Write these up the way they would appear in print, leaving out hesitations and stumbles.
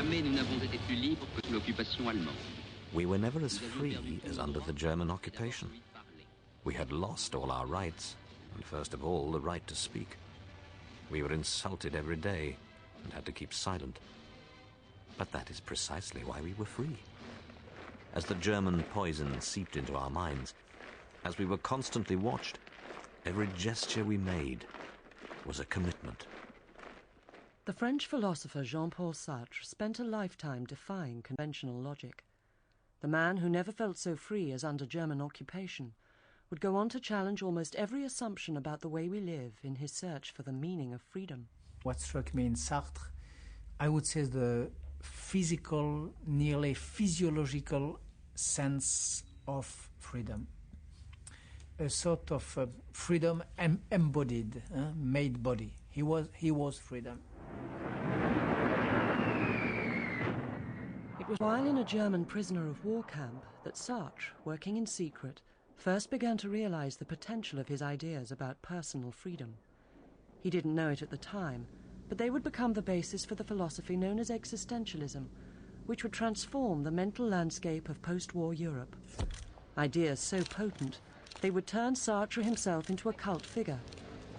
Jamais nous n'avons été plus libres que sous l'occupation allemande. We were never as free as under the German occupation. We had lost all our rights, and first of all, the right to speak. We were insulted every day and had to keep silent. But that is precisely why we were free. As the German poison seeped into our minds, as we were constantly watched, every gesture we made was a commitment. The French philosopher Jean-Paul Sartre spent a lifetime defying conventional logic. The man who never felt so free as under German occupation would go on to challenge almost every assumption about the way we live in his search for the meaning of freedom. What struck me in Sartre, I would say, the physical, nearly physiological sense of freedom. A sort of freedom embodied, made body. He was freedom. It was while in a German prisoner of war camp that Sartre, working in secret, first began to realize the potential of his ideas about personal freedom. He didn't know it at the time, but they would become the basis for the philosophy known as existentialism, which would transform the mental landscape of post-war Europe. Ideas so potent, they would turn Sartre himself into a cult figure,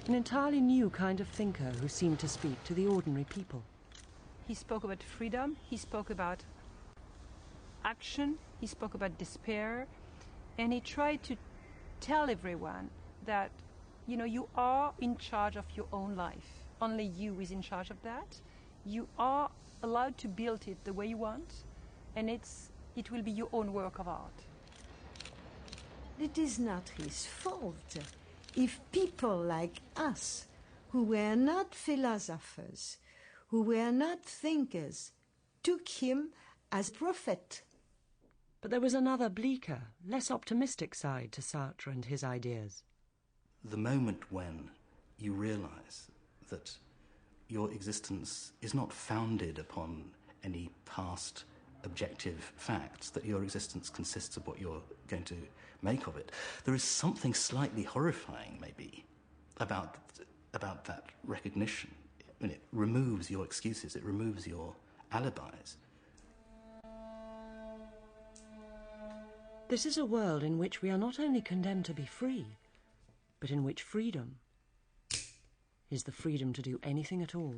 an entirely new kind of thinker who seemed to speak to the ordinary people. He spoke about freedom, he spoke about action, he spoke about despair, and he tried to tell everyone that, you are in charge of your own life. Only you is in charge of that. You are allowed to build it the way you want, and it will be your own work of art. It is not his fault if people like us, who were not philosophers, who were not thinkers, took him as prophet. But there was another bleaker, less optimistic side to Sartre and his ideas. The moment when you realize that your existence is not founded upon any past objective facts, that your existence consists of what you're going to make of it, there is something slightly horrifying, maybe, about that recognition. I mean, it removes your excuses, it removes your alibis. This is a world in which we are not only condemned to be free, but in which freedom is the freedom to do anything at all.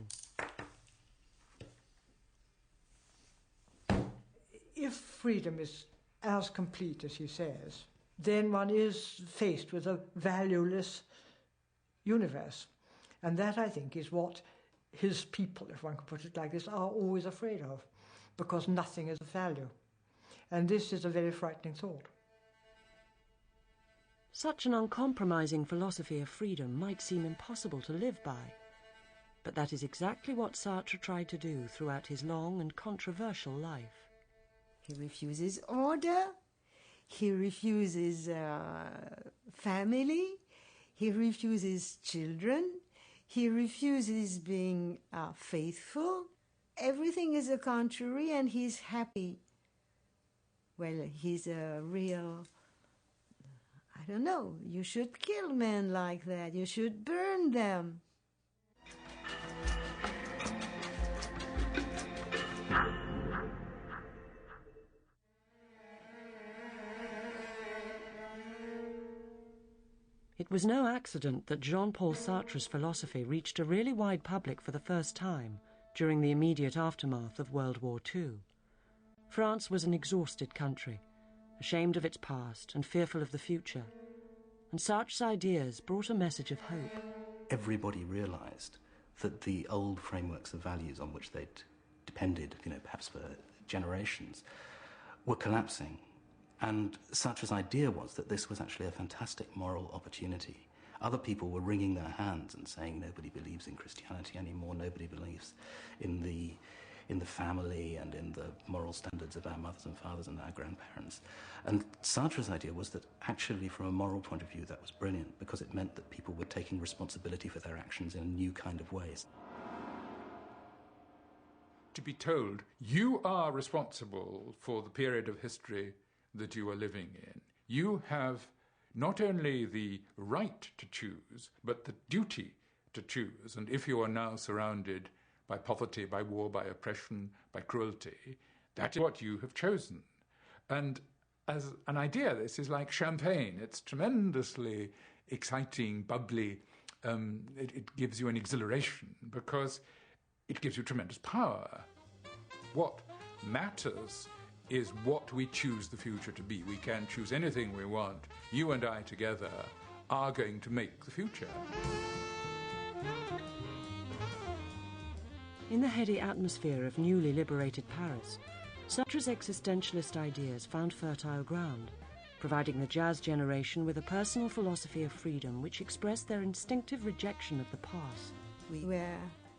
If freedom is as complete as he says, then one is faced with a valueless universe. And that, I think, is what his people, if one could put it like this, are always afraid of, because nothing is of value. And this is a very frightening thought. Such an uncompromising philosophy of freedom might seem impossible to live by, but that is exactly what Sartre tried to do throughout his long and controversial life. He refuses order, he refuses family, he refuses children, he refuses being faithful. Everything is the contrary, and he's happy. Well, he's a real, I don't know, you should kill men like that, you should burn them. It was no accident that Jean-Paul Sartre's philosophy reached a really wide public for the first time during the immediate aftermath of World War II. France was an exhausted country, ashamed of its past and fearful of the future, and Sartre's ideas brought a message of hope. Everybody realised that the old frameworks of values on which they'd depended, perhaps for generations, were collapsing. And Sartre's idea was that this was actually a fantastic moral opportunity. Other people were wringing their hands and saying nobody believes in Christianity anymore, nobody believes in the family and in the moral standards of our mothers and fathers and our grandparents. And Sartre's idea was that actually from a moral point of view that was brilliant, because it meant that people were taking responsibility for their actions in a new kind of ways. To be told, you are responsible for the period of history that you are living in. You have not only the right to choose, but the duty to choose. And if you are now surrounded by poverty, by war, by oppression, by cruelty. That is what you have chosen. And as an idea, this is like champagne. It's tremendously exciting, bubbly. It gives you an exhilaration because it gives you tremendous power. What matters is what we choose the future to be. We can choose anything we want. You and I together are going to make the future. In the heady atmosphere of newly liberated Paris, Sartre's existentialist ideas found fertile ground, providing the jazz generation with a personal philosophy of freedom which expressed their instinctive rejection of the past. We were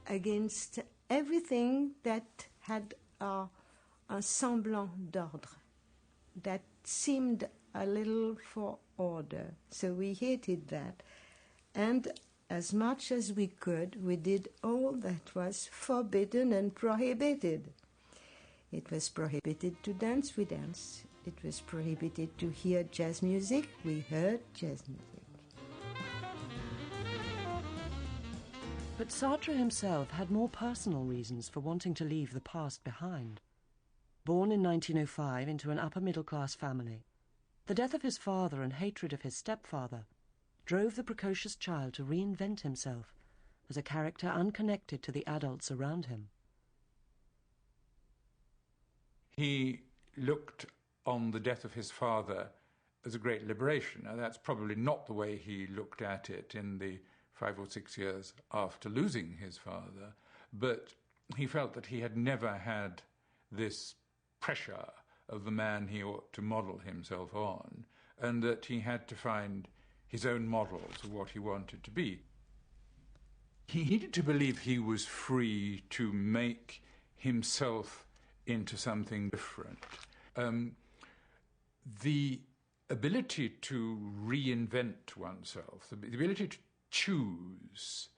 against everything that had a semblant d'ordre, that seemed a little for order. So we hated that. And as much as we could, we did all that was forbidden and prohibited. It was prohibited to dance, we danced. It was prohibited to hear jazz music, we heard jazz music. But Sartre himself had more personal reasons for wanting to leave the past behind. Born in 1905 into an upper-middle-class family, the death of his father and hatred of his stepfather drove the precocious child to reinvent himself as a character unconnected to the adults around him. He looked on the death of his father as a great liberation. Now, that's probably not the way he looked at it in the 5 or 6 years after losing his father, but he felt that he had never had this pressure of the man he ought to model himself on, and that he had to find his own models of what he wanted to be. He needed to believe he was free to make himself into something different. The ability to reinvent oneself, the ability to choose,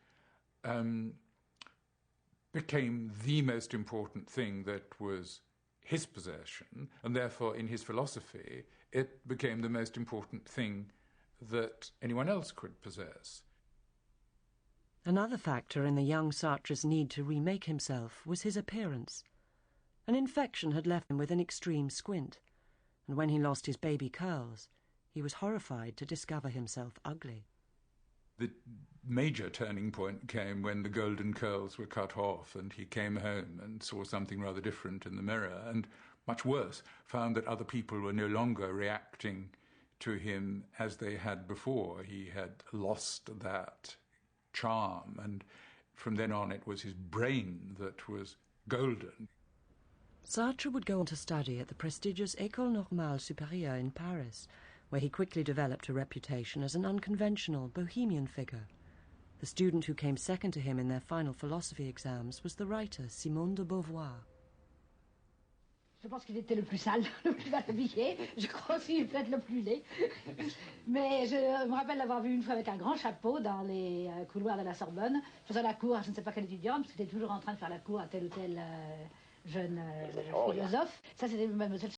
became the most important thing that was his possession, and therefore in his philosophy it became the most important thing that anyone else could possess. Another factor in the young Sartre's need to remake himself was his appearance. An infection had left him with an extreme squint, and when he lost his baby curls, he was horrified to discover himself ugly. The major turning point came when the golden curls were cut off and he came home and saw something rather different in the mirror, and, much worse, found that other people were no longer reacting to him as they had before. He had lost that charm, and from then on it was his brain that was golden. Sartre would go on to study at the prestigious École Normale Supérieure in Paris, where he quickly developed a reputation as an unconventional, bohemian figure. The student who came second to him in their final philosophy exams was the writer Simone de Beauvoir. Je pense qu'il était le plus sale, le plus mal habillé. Je crois aussi peut-être le plus laid. Mais je me rappelle l'avoir vu une fois avec un grand chapeau dans les couloirs de la Sorbonne, faisant la cour à je ne sais pas quelle étudiante, parce qu'il était toujours en train de faire la cour à tel ou tel jeune philosophe. Ça, c'était mademoiselle